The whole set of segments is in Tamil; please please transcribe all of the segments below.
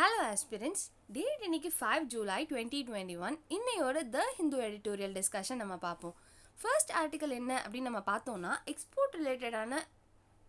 ஹலோ ஆஸ்பிரன்ஸ், டேட் இன்னைக்கு 5 ஜூலை 2021. இன்னையோட த ஹிந்து எடிட்டோரியல் டிஸ்கஷன் நம்ம பார்ப்போம். ஃபர்ஸ்ட் ஆர்டிக்கல் என்ன அப்படின்னு நம்ம பார்த்தோம்னா, எக்ஸ்போர்ட் ரிலேட்டடான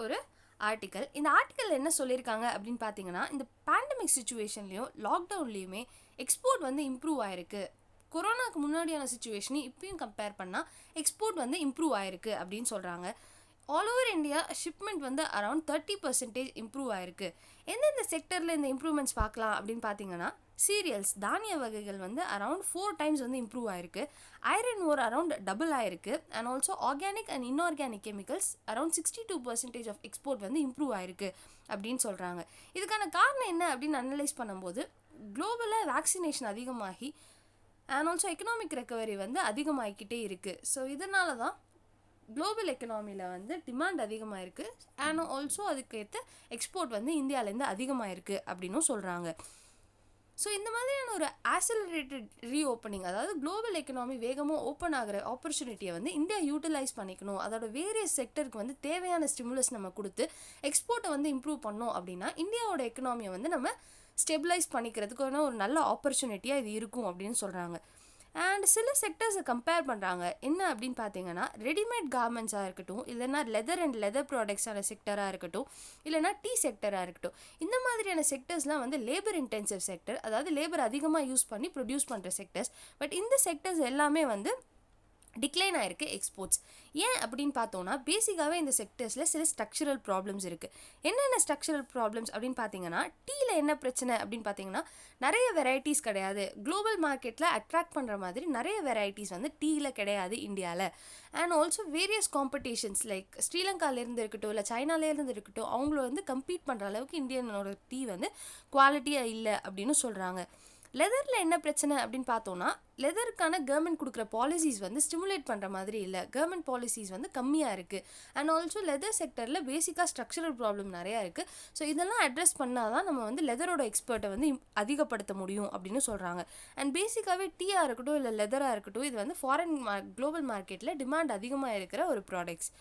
ஒரு ஆர்டிக்கல். இந்த ஆர்டிக்கல் என்ன சொல்லியிருக்காங்க அப்படின்னு பார்த்தீங்கன்னா, இந்த பேண்டமிக் சுச்சுவேஷன்லையும் லாக்டவுன்லேயுமே எக்ஸ்போர்ட் வந்து இம்ப்ரூவ் ஆயிருக்கு. கொரோனாக்கு முன்னாடியான சுச்சுவேஷனையும் இப்பயும் கம்பேர் பண்ணால் எக்ஸ்போர்ட் வந்து இம்ப்ரூவ் ஆயிருக்கு அப்படின்னு சொல்கிறாங்க. ஆல் ஓவர் இந்தியா ஷிப்மெண்ட் வந்து அரௌண்ட் 30% இம்ப்ரூவ் ஆயிருக்கு. எந்தெந்த செக்டரில் இந்த இம்ப்ரூவ்மெண்ட்ஸ் பார்க்கலாம் அப்படின்னு பார்த்தீங்கன்னா, சீரியல்ஸ் தானிய வகைகள் வந்து அரௌண்ட் 4 டைம்ஸ் வந்து இம்ப்ரூவ் ஆயிருக்கு. ஐரன் ஓர் அரௌண்ட் டபுள் ஆயிருக்கு. And also organic and inorganic chemicals around 62% of export வந்து இம்ப்ரூவ் ஆயிருக்கு அப்படின்னு சொல்கிறாங்க. இதுக்கான காரணம் என்ன அப்படின்னு அனலைஸ் பண்ணும்போது, குளோபலாக வேக்சினேஷன் அதிகமாகி அண்ட் ஆல்சோ எக்கனாமிக் ரெக்கவரி வந்து அதிகமாகிக்கிட்டே இருக்குது. ஸோ இதனால தான் குளோபல் எக்கனாமியில் வந்து டிமாண்ட் அதிகமாக இருக்குது. அண்ட் ஆல்சோ அதுக்கேற்ற எக்ஸ்போர்ட் வந்து இந்தியாவிலேருந்து அதிகமாக இருக்குது அப்படின்னும் சொல்கிறாங்க. ஸோ இந்த மாதிரியான ஒரு ஆக்சலரேட்டட் ரீஓப்பனிங், அதாவது குளோபல் எக்கனாமி வேகமாக ஓப்பன் ஆகிற ஆப்பர்ச்சுனிட்டியை வந்து இந்தியா யூட்டிலைஸ் பண்ணிக்கணும். அதோட வேரியஸ் செக்டருக்கு வந்து தேவையான ஸ்டிமுலஸ் நம்ம கொடுத்து எக்ஸ்போர்ட்டை வந்து இம்ப்ரூவ் பண்ணோம் அப்படின்னா இந்தியாவோட எக்கனாமியை வந்து நம்ம ஸ்டெபிலைஸ் பண்ணிக்கிறதுக்கான ஒரு நல்ல ஆப்பர்ச்சுனிட்டியாக இது இருக்கும் அப்படின்னு சொல்கிறாங்க. அண்ட் சில செக்டர்ஸை கம்பேர் பண்ணுறாங்க. என்ன அப்படின்னு பார்த்தீங்கன்னா, ரெடிமேட் கார்மெண்ட்ஸாக இருக்கட்டும், இல்லைனா லெதர் அண்ட் லெதர் ப்ராடக்ட்ஸான செக்டராக இருக்கட்டும், இல்லைனா டீ செக்டராக இருக்கட்டும், இந்த மாதிரியான செக்டர்ஸ்லாம் வந்து லேபர் இன்டென்சிவ் செக்டர், அதாவது லேபர் அதிகமாக யூஸ் பண்ணி ப்ரொடியூஸ் பண்ணுற செக்டர்ஸ். பட் இந்த செக்டர்ஸ் எல்லாமே வந்து டிக்ளைன் ஆகிருக்கு எக்ஸ்போர்ட்ஸ். ஏன் அப்படின்னு பார்த்தோன்னா, பேசிக்காகவே இந்த செக்டர்ஸில் சில ஸ்ட்ரக்சரல் ப்ராப்ளம்ஸ் இருக்குது. என்னென்ன ஸ்ட்ரக்சரல் ப்ராப்ளம்ஸ் அப்படின்னு பார்த்தீங்கன்னா, டீயில் என்ன பிரச்சனை அப்படின்னு பார்த்தீங்கன்னா, நிறைய வெரைட்டிஸ் கிடையாது. குளோபல் மார்க்கெட்டில் அட்ராக்ட் பண்ணுற மாதிரி நிறைய வெரைட்டிஸ் வந்து டீயில் கிடையாது இந்தியாவில். And also various competitions like ஸ்ரீலங்காலேருந்து இருக்கட்டும், இல்லை சைனாலேருந்து இருக்கட்டும், அவங்கள வந்து கம்பீட் பண்ணுற அளவுக்கு இந்தியனோட டீ வந்து குவாலிட்டியாக இல்லை அப்படின்னு சொல்கிறாங்க. லெதரில் என்ன பிரச்சனை அப்படின்னு பார்த்தோன்னா, லெதருக்கான கவர்மெண்ட் கொடுக்குற பாலிசிஸ் வந்து ஸ்டிமுலேட் பண்ணுற மாதிரி இல்லை. கவர்மெண்ட் பாலிசிஸ் வந்து கம்மியாக இருக்குது. அண்ட் ஆல்சோ லெதர் செக்டரில் பேசிக்காக ஸ்ட்ரக்சரல் ப்ராப்ளம் நிறையா இருக்குது. ஸோ இதெல்லாம் அட்ரஸ் பண்ணால் தான் நம்ம வந்து லெதரோட எக்ஸ்பர்ட்டை வந்து அதிகப்படுத்த முடியும் அப்படின்னு சொல்கிறாங்க. அண்ட் பேசிக்காகவே டீயாக இருக்கட்டும், இல்லை லெதராக இருக்கட்டும், இது வந்து குளோபல் மார்க்கெட்டில் டிமாண்ட் அதிகமாக இருக்கிற ஒரு ப்ராடக்ட்ஸ்.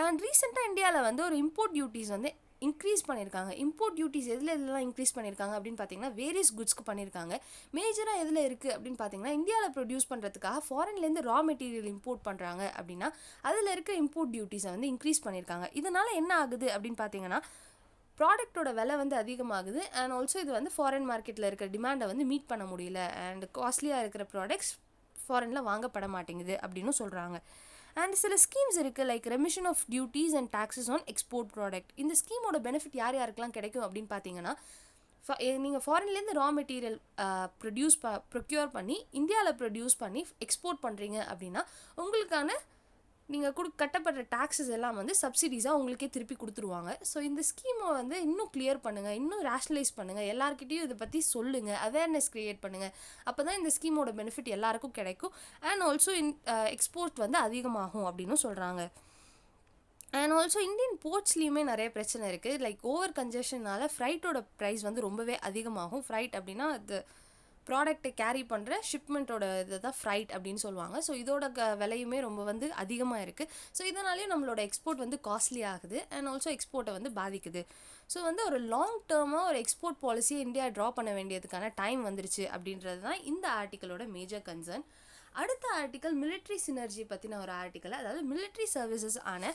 அண்ட் ரீசெண்டாக இந்தியாவில் வந்து ஒரு இம்போர்ட் டியூட்டிஸ் வந்து இன்க்ரீஸ் பண்ணியிருக்காங்க. இம்போர்ட் டியூட்டிஸ் எதுலாம் இன்க்ரீஸ் பண்ணியிருக்காங்க அப்படின்னு பார்த்தீங்கன்னா, வேரியஸ் குட்ஸ்க்கு பண்ணியிருக்காங்க. மேஜராக எதில் இருக்குது அப்படின்னு பார்த்தீங்கன்னா, இந்தியாவில் ப்ரொடியூஸ் பண்ணுறதுக்காக ஃபாரின்லேருந்து ரா மெட்டீரியல் இம்போர்ட் பண்ணுறாங்க அப்படின்னா அதில் இருக்க இம்போர்ட் டியூட்டிஸை வந்து இன்க்ரீஸ் பண்ணியிருக்காங்க. இதனால் என்ன ஆகுது அப்படின்னு பார்த்தீங்கன்னா, ப்ராடக்டோட விலை வந்து அதிகமாகுது. அண்ட் ஆல்சோ இது வந்து ஃபாரின் மார்க்கெட்டில் இருக்கிற டிமாண்டை வந்து மீட் பண்ண முடியல. அண்ட் காஸ்ட்லியாக இருக்கிற ப்ராடக்ட்ஸ் ஃபாரினில் வாங்கப்பட மாட்டேங்குது அப்படின்னு சொல்கிறாங்க. அண்ட் சில ஸ்கீம்ஸ் இருக்குது like remission of duties and taxes on export product. இந்த ஸ்கீமோட பெனிஃபிட் யாருக்கெல்லாம் கிடைக்கும் அப்படின்னு பார்த்தீங்கன்னா, நீங்கள் ஃபாரின்லேருந்து ரா மெட்டீரியல் ப்ரொக்யூர் பண்ணி இந்தியாவில் ப்ரொடியூஸ் பண்ணி எக்ஸ்போர்ட் பண்ணுறீங்க அப்படின்னா உங்களுக்கான நீங்கள் கட்டப்படுற டாக்ஸஸ் எல்லாம் வந்து சப்சிடிஸாக உங்களுக்கே திருப்பி கொடுத்துருவாங்க. ஸோ இந்த ஸ்கீமை வந்து இன்னும் கிளியர் பண்ணுங்கள், இன்னும் ரேஷ்னலைஸ் பண்ணுங்கள், எல்லாருக்கிட்டையும் இதை பற்றி சொல்லுங்கள், அவேர்னஸ் க்ரியேட் பண்ணுங்கள். அப்போ தான் இந்த ஸ்கீமோட பெனிஃபிட் எல்லாருக்கும் கிடைக்கும். அண்ட் ஆல்சோ எக்ஸ்போர்ட் வந்து அதிகமாகும் அப்படின்னு சொல்கிறாங்க. அண்ட் ஆல்சோ இந்தியன் போர்ட்ஸ்லேயுமே நிறைய பிரச்சனை இருக்குது. லைக் ஓவர் கன்ஜெஷனால் ஃப்ரைட்டோட ப்ரைஸ் வந்து ரொம்பவே அதிகமாகும். ஃப்ரைட் அப்படின்னா அது ப்ராடக்டை கேரி பண்ணுற ஷிப்மெண்ட்டோட இதை தான் ஃப்ரைட் அப்படின்னு சொல்லுவாங்க. ஸோ இதோட விலையுமே ரொம்ப வந்து அதிகமாக இருக்குது. ஸோ இதனாலேயும் நம்மளோட எக்ஸ்போர்ட் வந்து காஸ்ட்லி ஆகுது. அண்ட் ஆல்சோ எக்ஸ்போர்ட்டை வந்து பாதிக்குது. ஸோ வந்து ஒரு லாங் டேர்மாக ஒரு எக்ஸ்போர்ட் பாலிசியை இந்தியா ட்ரா பண்ண வேண்டியதுக்கான டைம் வந்துருச்சு அப்படின்றது தான் இந்த ஆர்டிக்கலோட மேஜர் கன்சர்ன். அடுத்த ஆர்டிக்கல் மிலிட்ரி சினர்ஜி பற்றின ஒரு ஆர்டிக்கல். அதாவது மிலிட்ரி சர்வீசஸ் ஆன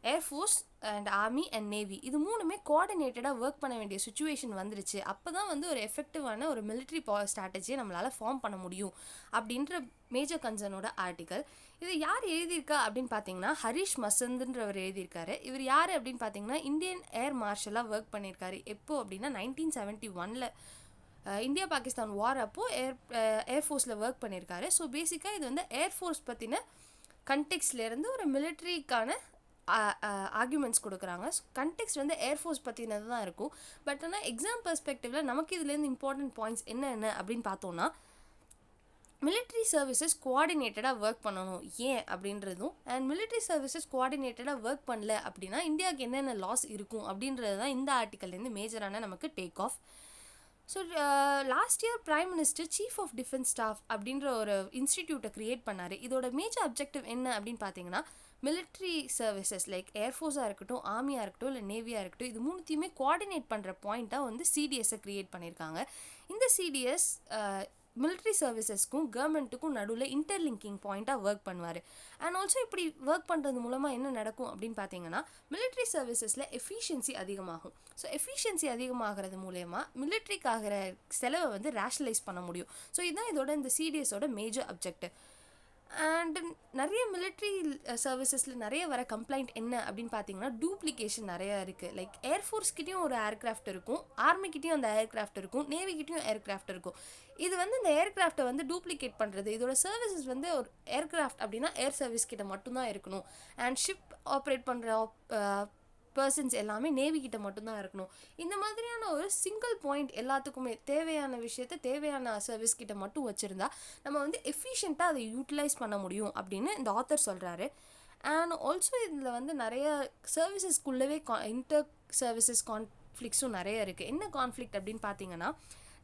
air force and army and navy இது மூணுமே கோஆர்டினேட்டடாக ஒர்க் பண்ண வேண்டிய சுச்சுவேஷன் வந்துருச்சு. அப்போ தான் வந்து ஒரு எஃபெக்டிவான ஒரு மிலிட்ரி ஸ்ட்ராட்டஜியை நம்மளால் ஃபார்ம் பண்ண முடியும் அப்படின்ற மேஜர் கன்சர்னோட ஆர்டிக்கல். இது யார் எழுதியிருக்கா அப்படின்னு பார்த்தீங்கன்னா, ஹரிஷ் மசந்துன்றவர் எழுதியிருக்காரு. இவர் யார் அப்படின்னு பார்த்தீங்கன்னா, இந்தியன் ஏர் மார்ஷலாக ஒர்க் பண்ணியிருக்காரு. எப்போ அப்படின்னா 1971 இந்தியா பாகிஸ்தான் வார் அப்போது ஏர்ஃபோர்ஸில் ஒர்க் பண்ணியிருக்காரு. ஸோ பேசிக்காக இது வந்து ஏர்ஃபோர்ஸ் பற்றின கண்டெக்ஸ்ட்லேருந்து ஒரு மிலிட்ரிக்கான ஆர்குமெண்ட்ஸ் கொடுக்குறாங்க. கண்டெக்ஸ்ட் வந்து ஏர்ஃபோர்ஸ் பற்றினது தான் இருக்கும். பட் ஆனால் எக்ஸாம் பெர்ஸ்பெக்டிவில் நமக்கு இதுலேருந்து இம்பார்ட்டன்ட் பாயிண்ட்ஸ் என்ன அப்படின்னு பார்த்தோன்னா, மிலிட்ரி சர்வீசஸ் கோஆர்டினேட்டடாக ஒர்க் பண்ணணும் ஏன் அப்படின்றதும், அண்ட் மிலிட்ரி சர்வீசஸ் கோஆர்டினேட்டடாக ஒர்க் பண்ணல அப்படின்னா இந்தியாவுக்கு என்னென்ன லாஸ் இருக்கும் அப்படின்றது தான் இந்த ஆர்டிக்கல்லேருந்து மேஜரான நமக்கு take off. So last year prime minister chief of defence staff அப்படின்ற ஒரு இன்ஸ்டிடியூட்டை க்ரியேட் பண்ணார். இதோட மேஜர் அப்ஜெக்டிவ் என்ன அப்படின்னு பார்த்தீங்கன்னா, மிலிட்ரி சர்வீசஸ் லைக் ஏர்ஃபோர்ஸாக இருக்கட்டும், ஆர்மியாக இருக்கட்டும், இல்லை நேவியாக இருக்கட்டும், இது மூணுத்தையுமே கோஆர்டினேட் பண்ணுற பாயிண்ட்டாக வந்து சிடிஎஸ்ஸை க்ரியேட் பண்ணியிருக்காங்க. இந்த சிடிஎஸ் மிலிட்ரி சர்வீசஸ்க்கும் கவர்மெண்ட்டுக்கும் நடுவில் இன்டர்லிங்கிங் பாயிண்ட்டாக ஒர்க் பண்ணுவார். அண்ட் ஆல்சோ இப்படி ஒர்க் பண்ணுறது மூலமாக என்ன நடக்கும் அப்படின்னு பார்த்தீங்கன்னா, மிலிட்ரி சர்வீசஸில் எஃபிஷியன்சி அதிகமாகும். ஸோ எஃபிஷியன்சி அதிகமாகிறது மூலயமா மிலிட்ரிக்கு ஆகிற செலவை வந்து ரேஷனலைஸ் பண்ண முடியும். ஸோ இதுதான் இதோட இந்த சிடிஎஸோட மேஜர் அப்ஜெக்டிவ். அண்ட் நிறைய மிலிட்ரி சர்வீசஸில் நிறைய வர கம்ப்ளைண்ட் என்ன அப்படின்னு பார்த்தீங்கன்னா, டூப்ளிகேஷன் நிறையா இருக்குது. லைக் ஏர்ஃபோர்ஸ்கிட்டையும் ஒரு ஏர்க்ராஃப்ட் இருக்கும், ஆர்மிக்கிட்டையும் அந்த ஏர்க்ராஃப்ட் இருக்கும், நேவிக்கிட்டையும் ஏர்க்ராஃப்ட் இருக்கும். இது வந்து இந்த ஏர்க்ராஃப்டை வந்து டூப்ளிகேட் பண்ணுறது, இதோட சர்வீசஸ் வந்து ஒரு ஏர்க்ராஃப்ட் அப்படின்னா ஏர் சர்வீஸ் கிட்ட மட்டும்தான் இருக்கணும். அண்ட் ஷிப் ஆப்ரேட் பண்ணுற பர்சன்ஸ் எல்லாமே நேவி கிட்ட மட்டும்தான் இருக்கணும். இந்த மாதிரியான ஒரு சிங்கிள் பாயிண்ட் எல்லாத்துக்குமே தேவையான விஷயத்த தேவையான சர்வீஸ் கிட்ட மட்டும் வச்சுருந்தா நம்ம வந்து எஃபிஷியண்ட்டாக அதை யூட்டிலைஸ் பண்ண முடியும் அப்படின்னு இந்த ஆத்தர் சொல்கிறாரு. அண்ட் ஆல்சோ இதில் வந்து நிறைய சர்வீசஸ்க்குள்ளவே இன்டர் சர்வீசஸ் கான்ஃப்ளிக்ஸும் நிறைய இருக்குது. என்ன கான்ஃப்ளிக்ட் அப்படின்னு பார்த்தீங்கன்னா,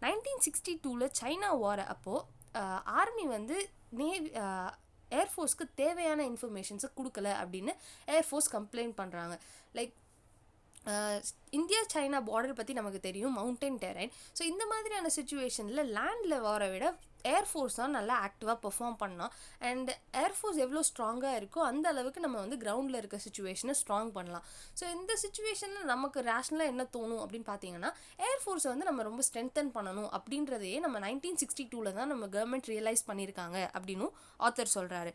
1962 சைனா வார் அப்போது ஆர்மி வந்து ஏர்ஃபோர்ஸ்க்கு தேவையான இன்ஃபர்மேஷன்ஸை கொடுக்கல அப்படின்னு ஏர்ஃபோர்ஸ் கம்ப்ளைண்ட் பண்ணுறாங்க. லைக் இந்தியா சைனா பார்டர் பற்றி நமக்கு தெரியும், மவுண்டன் டெரைன். ஸோ இந்த மாதிரியான சுச்சுவேஷனில் லேண்டில் வர விட ஏர்ஃபோர்ஸ் தான் நல்லா ஆக்டிவாக பெர்ஃபார்ம் பண்ணோம். அண்ட் ஏர்ஃபோர்ஸ் எவ்வளோ ஸ்ட்ராங்காக இருக்கோ அந்த அளவுக்கு நம்ம வந்து கிரவுண்டில் இருக்க சுச்சுவேஷனை ஸ்ட்ராங் பண்ணலாம். ஸோ இந்த சுச்சுவேஷனில் நமக்கு ரேஷ்னலாக என்ன தோணும் அப்படின்னு பார்த்தீங்கன்னா, ஏர்ஃபோர்ஸை வந்து நம்ம ரொம்ப ஸ்ட்ரென்தன் பண்ணணும் அப்படின்றதையே நம்ம 1962 தான் நம்ம கவர்மெண்ட் ரியலைஸ் பண்ணியிருக்காங்க அப்படின்னு ஆத்தர் சொல்கிறாரு.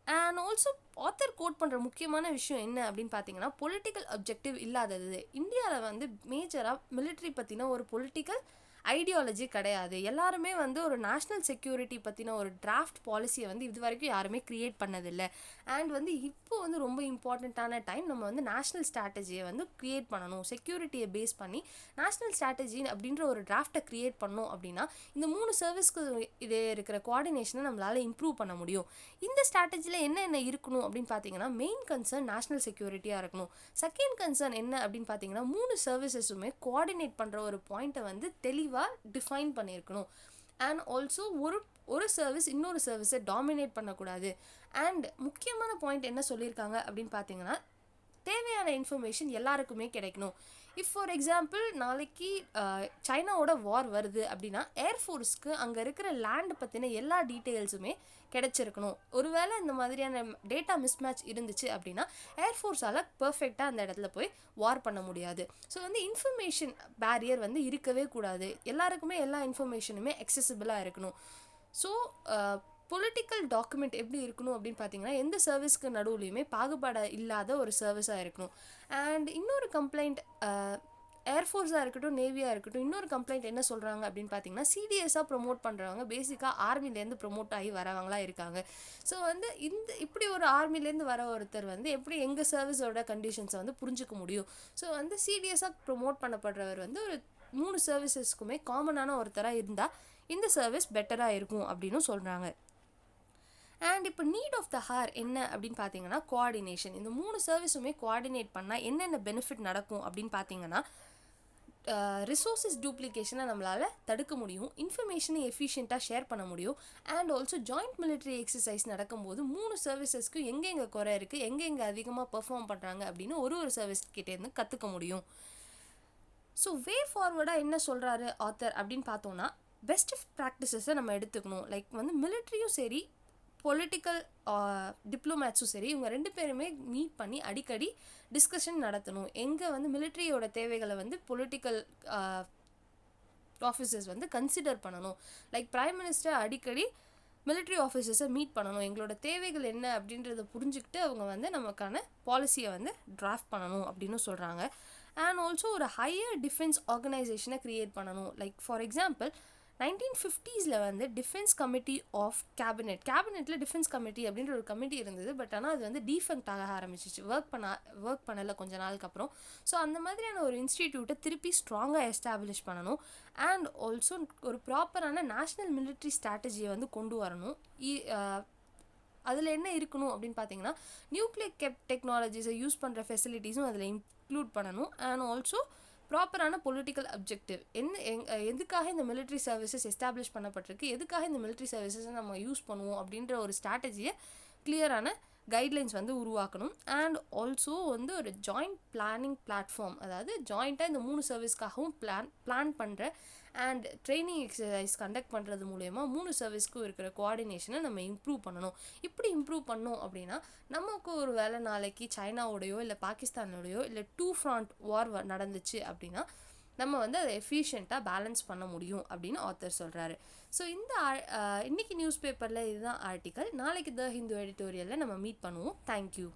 அண்ட் ஆல்சோ ஆத்தர் கோட் பண்ணுற முக்கியமான விஷயம் என்ன அப்படின்னு பார்த்தீங்கன்னா, பொலிட்டிக்கல் அப்ஜெக்டிவ் இல்லாதது. இந்தியாவில் வந்து மேஜராக மிலிட்ரி பற்றின ஒரு பொலிட்டிக்கல் ஐடியாலஜி கிடையாது. எல்லாருமே வந்து ஒரு நேஷ்னல் செக்யூரிட்டி பற்றின ஒரு டிராஃப்ட் பாலிசியை வந்து இது வரைக்கும் யாருமே க்ரியேட் பண்ணதில்லை. அண்ட் வந்து இப்போ வந்து ரொம்ப இம்பார்ட்டண்ட்டான டைம் நம்ம வந்து நேஷ்னல் ஸ்ட்ராட்டஜியை வந்து க்ரியேட் பண்ணணும். செக்யூரிட்டியை பேஸ் பண்ணி நேஷ்னல் ஸ்ட்ராட்டஜி அப்படின்ற ஒரு டிராஃப்டை க்ரியேட் பண்ணோம் அப்படின்னா இந்த 3 சர்வீஸ்க்கு இதே இருக்கிற கோஆர்டினேஷனை நம்மளால் இம்ப்ரூவ் பண்ண முடியும். இந்த ஸ்ட்ராட்டஜியில் என்ன இருக்கணும் அப்படின்னு பார்த்தீங்கன்னா, மெயின் கன்சர்ன் நேஷ்னல் செக்யூரிட்டியாக இருக்கணும். செகண்ட் கன்சர்ன் என்ன அப்படின்னு பார்த்தீங்கன்னா, 3 சர்வீசஸுமே கோஆர்டினேட் பண்ணுற ஒரு பாயிண்ட்டை வந்து தெளிவாக டிஃபைன் பண்ணியிருக்கணும். அண்ட் ஆல்சோ ஒரு சர்வீஸ் இன்னொரு சர்வீஸை டாமினேட் பண்ணக்கூடாது. அண்ட் முக்கியமான பாயிண்ட் என்ன சொல்லியிருக்காங்க அப்படின்னு பார்த்தீங்கன்னா, தேவையான இன்ஃபர்மேஷன் எல்லாருக்குமே கிடைக்கணும். இஃப் ஃபார் எக்ஸாம்பிள் நாளைக்கு சைனாவோட வார் வருது அப்படின்னா ஏர்ஃபோர்ஸ்க்கு அங்கே இருக்கிற லேண்ட் பற்றின எல்லா டீட்டெயில்ஸுமே கிடைச்சிருக்கணும். ஒருவேளை இந்த மாதிரியான டேட்டா மிஸ்மேட்ச் இருந்துச்சு அப்படின்னா ஏர்ஃபோர்ஸால் பர்ஃபெக்டாக அந்த இடத்துல போய் வார் பண்ண முடியாது. ஸோ வந்து இன்ஃபர்மேஷன் பேரியர் வந்து இருக்கவே கூடாது. எல்லாருக்குமே எல்லா இன்ஃபர்மேஷனுமே அக்சசிபிளாக இருக்கணும். ஸோ பொலிட்டிக்கல் டாக்குமெண்ட் எப்படி இருக்கணும் அப்படின்னு பார்த்தீங்கன்னா, எந்த சர்வீஸ்க்கு நடுவுலையுமே பாகுபாடு இல்லாத ஒரு சர்வீஸாக இருக்கணும். அண்ட் இன்னொரு கம்ப்ளைண்ட் ஏர்ஃபோர்ஸாக இருக்கட்டும், நேவியாக இருக்கட்டும், இன்னொரு கம்ப்ளைண்ட் என்ன சொல்கிறாங்க அப்படின்னு பார்த்தீங்கன்னா, சிடிஎஸ்ஸாக ப்ரொமோட் பண்ணுறவங்க பேசிக்காக ஆர்மிலேருந்து ப்ரொமோட் ஆகி வரவங்களா இருக்காங்க. ஸோ வந்து இப்படி ஒரு ஆர்மிலேருந்து வர ஒருத்தர் வந்து எப்படி எங்கள் சர்வீஸோட கண்டிஷன்ஸை வந்து புரிஞ்சுக்க முடியும். ஸோ வந்து சிடிஎஸ்ஸாக ப்ரொமோட் பண்ணப்படுறவர் வந்து ஒரு 3 சர்வீசஸ்க்குமே காமனான ஒருத்தராக இருந்தால் இந்த சர்வீஸ் பெட்டராக இருக்கும் அப்படின்னு சொல்கிறாங்க. அண்ட் இப்போ நீட் ஆஃப் த ஹார் என்ன அப்படின்னு பார்த்தீங்கன்னா, கோஆர்டினேஷன். இந்த 3 சர்வீஸுமே கோஆர்டினேட் பண்ணால் என்னென்ன பெனிஃபிட் நடக்கும் அப்படின்னு பார்த்தீங்கன்னா, ரிசோர்ஸஸ் டூப்ளிகேஷனை நம்மளால் தடுக்க முடியும், இன்ஃபர்மேஷனை எஃபிஷியண்ட்டாக ஷேர் பண்ண முடியும். And also joint military exercise நடக்கும்போது 3 சர்வீசஸ்க்கு எங்கெங்கே குறை இருக்குது, எங்கெங்கே அதிகமாக பெர்ஃபார்ம் பண்ணுறாங்க அப்படின்னு ஒரு சர்வீஸ்கிட்டேருந்து கற்றுக்க முடியும். ஸோ வே ஃபார்வர்டாக என்ன சொல்கிறாரு ஆத்தர் அப்படின்னு பார்த்தோன்னா, பெஸ்ட் ப்ராக்டிசஸை நம்ம எடுத்துக்கணும். லைக் வந்து மிலிட்ரியும் சரி பொலிட்டிக்கல் டிப்ளமேட்ஸும் சரி இவங்க 2 பேருமே மீட் பண்ணி அடிக்கடி டிஸ்கஷன் நடத்தணும். எங்கே வந்து மிலிட்ரியோட தேவைகளை வந்து பொலிட்டிக்கல் ஆஃபீஸர்ஸ் வந்து கன்சிடர் பண்ணணும். லைக் பிரைம் மினிஸ்டர் அடிக்கடி மிலிட்ரி ஆஃபீஸர்ஸை மீட் பண்ணணும், எங்களோட தேவைகள் என்ன அப்படின்றத புரிஞ்சுக்கிட்டு அவங்க வந்து நமக்கான பாலிசியை வந்து டிராஃப்ட் பண்ணணும் அப்படின்னு சொல்கிறாங்க. அண்ட் ஆல்சோ ஒரு ஹையர் டிஃபென்ஸ் ஆர்கனைசேஷனை க்ரியேட் பண்ணணும். லைக் ஃபார் எக்ஸாம்பிள் 1950s வந்து டிஃபென்ஸ் கமிட்டி ஆஃப் கேபினெட்டில் டிஃபென்ஸ் கமிட்டி அப்படின்ற ஒரு கமிட்டி இருந்தது. பட் ஆனால் அது வந்து டீஃபங்க்ட் ஆக ஆரம்பிச்சிச்சு, ஒர்க் பண்ணலை கொஞ்ச நாளுக்கு அப்புறம். ஸோ அந்த மாதிரியான ஒரு இன்ஸ்டிடியூட்டை திருப்பி ஸ்ட்ராங்காக எஸ்டாப்ளிஷ் பண்ணணும். அண்ட் ஆல்சோ ஒரு ப்ராப்பரான நேஷ்னல் மிலிட்ரி ஸ்ட்ராட்டஜியை வந்து கொண்டு வரணும். அதில் என்ன இருக்கணும் அப்படின்னு பார்த்தீங்கன்னா, நியூக்ளியர் டெக்னாலஜிஸை யூஸ் பண்ணுற ஃபெசிலிட்டிஸும் அதில் இன்க்ளூட் பண்ணணும். அண்ட் ஆல்சோ ப்ராப்பரான பொலிட்டிக்கல் அப்ஜெக்டிவ் எதுக்காக இந்த மிலிட்ரி சர்வீசஸ் எஸ்டாப்ளிஷ் பண்ணப்பட்டிருக்கு, எதுக்காக இந்த மிலிட்ரி சர்வீசஸை நம்ம யூஸ் பண்ணுவோம் அப்படின்ற ஒரு ஸ்ட்ராட்டஜியை கிளியரான கைட்லைன்ஸ் வந்து உருவாக்கணும். அண்ட் ஆல்சோ வந்து ஒரு ஜாயிண்ட் பிளானிங் பிளாட்ஃபார்ம், அதாவது ஜாயிண்ட்டாக இந்த 3 சர்வீஸ்க்காகவும் பிளான் பண்ணுற அண்ட் ட்ரைனிங் எக்ஸசைஸ் கண்டக்ட் பண்ணுறது மூலயமா 3 சர்வீஸ்க்கும் இருக்கிற கோஆர்டினேஷனை நம்ம இம்ப்ரூவ் பண்ணணும். இப்படி இம்ப்ரூவ் பண்ணோம் அப்படின்னா நமக்கு ஒரு வேளை நாளைக்கு சைனாவோடையோ இல்லை பாகிஸ்தானோடையோ இல்லை 2 ஃப்ரண்ட் வார் நடந்துச்சு அப்படின்னா நம்ம வந்து அதை எஃபிஷியண்ட்டாக பேலன்ஸ் பண்ண முடியும் அப்படின்னு ஆத்தர் சொல்கிறாரு. ஸோ இன்னைக்கு நியூஸ் பேப்பரில் இதுதான் ஆர்டிக்கல். நாளைக்கு த ஹிந்து எடிட்டோரியலில் நம்ம மீட் பண்ணுவோம். தேங்க்யூ.